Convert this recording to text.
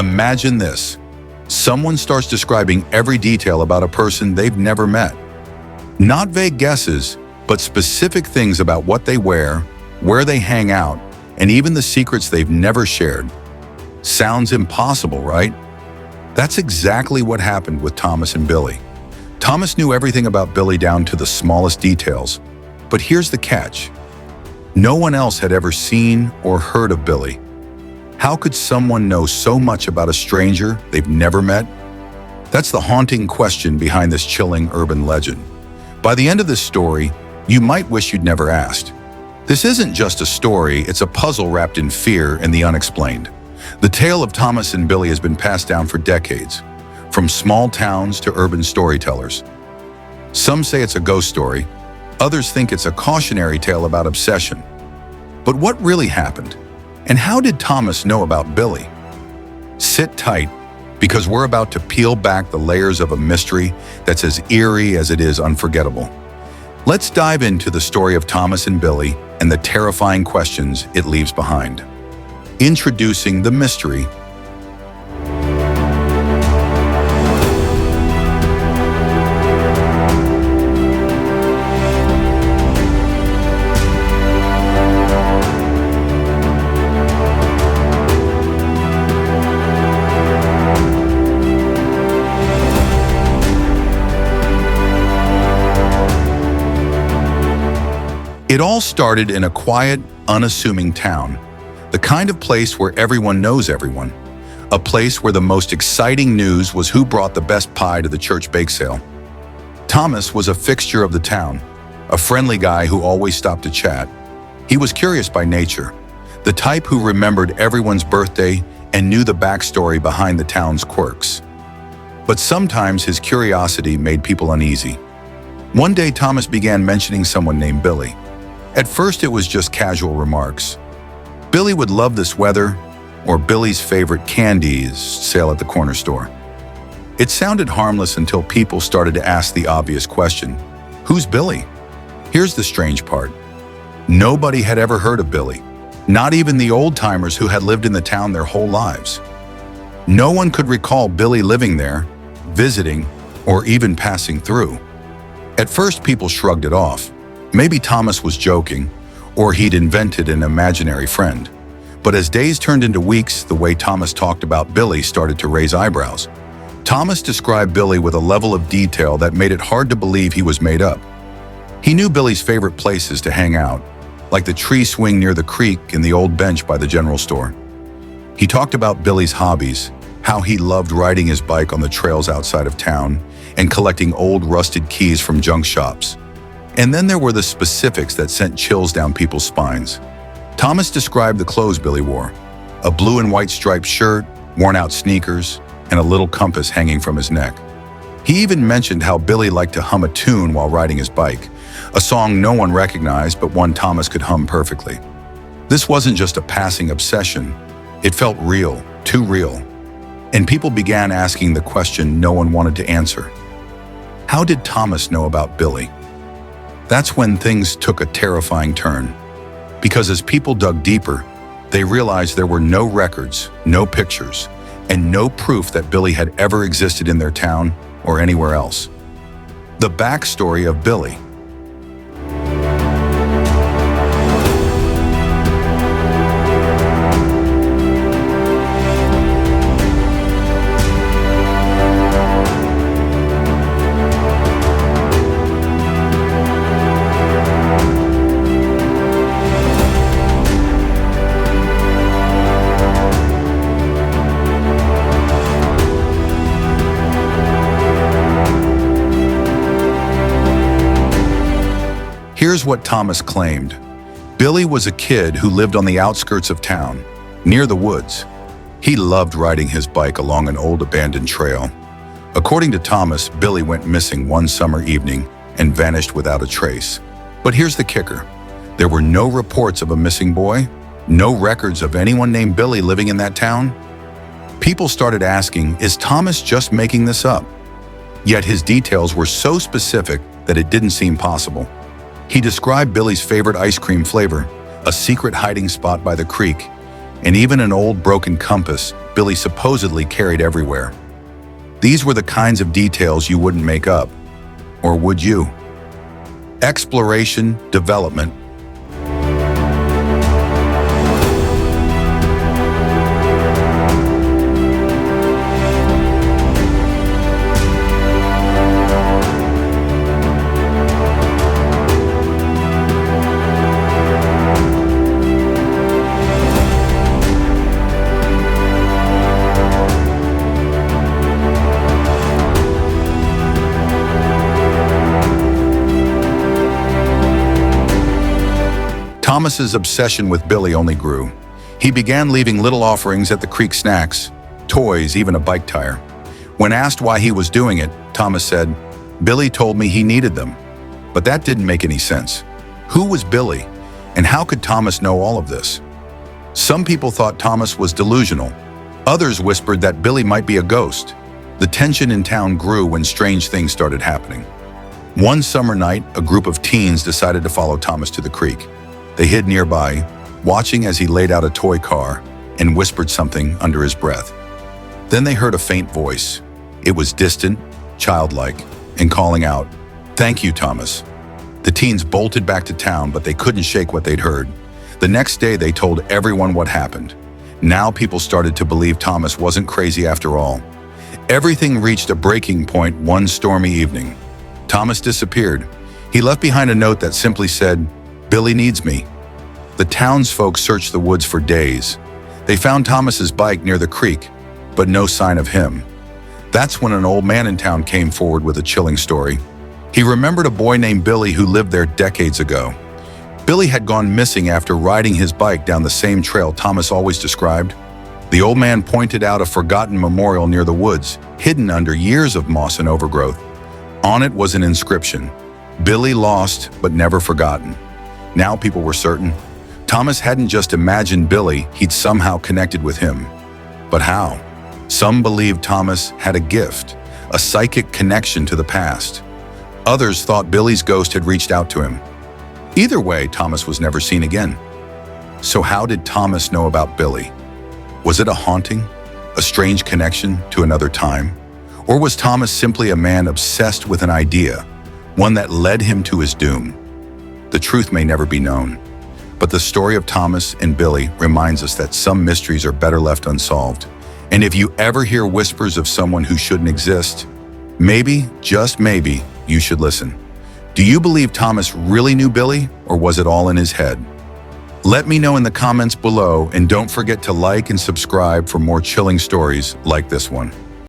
Imagine this. Someone starts describing every detail about a person they've never met. Not vague guesses, but specific things about what they wear, where they hang out, and even the secrets they've never shared. Sounds impossible, right? That's exactly what happened with Thomas and Billy. Thomas knew everything about Billy down to the smallest details. But here's the catch. No one else had ever seen or heard of Billy. How could someone know so much about a stranger they've never met? That's the haunting question behind this chilling urban legend. By the end of this story, you might wish you'd never asked. This isn't just a story, it's a puzzle wrapped in fear and the unexplained. The tale of Thomas and Billy has been passed down for decades, from small towns to urban storytellers. Some say it's a ghost story, others think it's a cautionary tale about obsession. But what really happened? And how did Thomas know about Billy? Sit tight, because we're about to peel back the layers of a mystery that's as eerie as it is unforgettable. Let's dive into the story of Thomas and Billy and the terrifying questions it leaves behind. Introducing the mystery. It all started in a quiet, unassuming town, the kind of place where everyone knows everyone, a place where the most exciting news was who brought the best pie to the church bake sale. Thomas was a fixture of the town, a friendly guy who always stopped to chat. He was curious by nature, the type who remembered everyone's birthday and knew the backstory behind the town's quirks. But sometimes his curiosity made people uneasy. One day, Thomas began mentioning someone named Billy. At first, it was just casual remarks. Billy would love this weather, or Billy's favorite candies sale at the corner store. It sounded harmless until people started to ask the obvious question, who's Billy? Here's the strange part. Nobody had ever heard of Billy, not even the old-timers who had lived in the town their whole lives. No one could recall Billy living there, visiting, or even passing through. At first, people shrugged it off. Maybe Thomas was joking, or he'd invented an imaginary friend. But as days turned into weeks, the way Thomas talked about Billy started to raise eyebrows. Thomas described Billy with a level of detail that made it hard to believe he was made up. He knew Billy's favorite places to hang out, like the tree swing near the creek and the old bench by the general store. He talked about Billy's hobbies, how he loved riding his bike on the trails outside of town and collecting old rusted keys from junk shops. And then there were the specifics that sent chills down people's spines. Thomas described the clothes Billy wore, a blue and white striped shirt, worn-out sneakers, and a little compass hanging from his neck. He even mentioned how Billy liked to hum a tune while riding his bike, a song no one recognized but one Thomas could hum perfectly. This wasn't just a passing obsession. It felt real, too real. And people began asking the question no one wanted to answer. How did Thomas know about Billy? That's when things took a terrifying turn. Because as people dug deeper, they realized there were no records, no pictures, and no proof that Billy had ever existed in their town or anywhere else. The backstory of Billy. Here's what Thomas claimed. Billy was a kid who lived on the outskirts of town, near the woods. He loved riding his bike along an old abandoned trail. According to Thomas, Billy went missing one summer evening and vanished without a trace. But here's the kicker. There were no reports of a missing boy, no records of anyone named Billy living in that town. People started asking, is Thomas just making this up? Yet his details were so specific that it didn't seem possible. He described Billy's favorite ice cream flavor, a secret hiding spot by the creek, and even an old broken compass Billy supposedly carried everywhere. These were the kinds of details you wouldn't make up. Or would you? Exploration, development. Thomas's obsession with Billy only grew. He began leaving little offerings at the creek: snacks, toys, even a bike tire. When asked why he was doing it, Thomas said, "Billy told me he needed them." But that didn't make any sense. Who was Billy, and how could Thomas know all of this? Some people thought Thomas was delusional. Others whispered that Billy might be a ghost. The tension in town grew when strange things started happening. One summer night, a group of teens decided to follow Thomas to the creek. They hid nearby, watching as he laid out a toy car and whispered something under his breath. Then they heard a faint voice. It was distant, childlike, and calling out, "Thank you, Thomas." The teens bolted back to town, but they couldn't shake what they'd heard. The next day, they told everyone what happened. Now people started to believe Thomas wasn't crazy after all. Everything reached a breaking point one stormy evening. Thomas disappeared. He left behind a note that simply said, "Billy needs me." The townsfolk searched the woods for days. They found Thomas's bike near the creek, but no sign of him. That's when an old man in town came forward with a chilling story. He remembered a boy named Billy who lived there decades ago. Billy had gone missing after riding his bike down the same trail Thomas always described. The old man pointed out a forgotten memorial near the woods, hidden under years of moss and overgrowth. On it was an inscription, "Billy lost but never forgotten." Now people were certain. Thomas hadn't just imagined Billy, he'd somehow connected with him. But how? Some believed Thomas had a gift, a psychic connection to the past. Others thought Billy's ghost had reached out to him. Either way, Thomas was never seen again. So how did Thomas know about Billy? Was it a haunting, a strange connection to another time? Or was Thomas simply a man obsessed with an idea, one that led him to his doom? The truth may never be known, but the story of Thomas and Billy reminds us that some mysteries are better left unsolved. And if you ever hear whispers of someone who shouldn't exist, maybe, just maybe, you should listen. Do you believe Thomas really knew Billy, or was it all in his head? Let me know in the comments below, and don't forget to like and subscribe for more chilling stories like this one.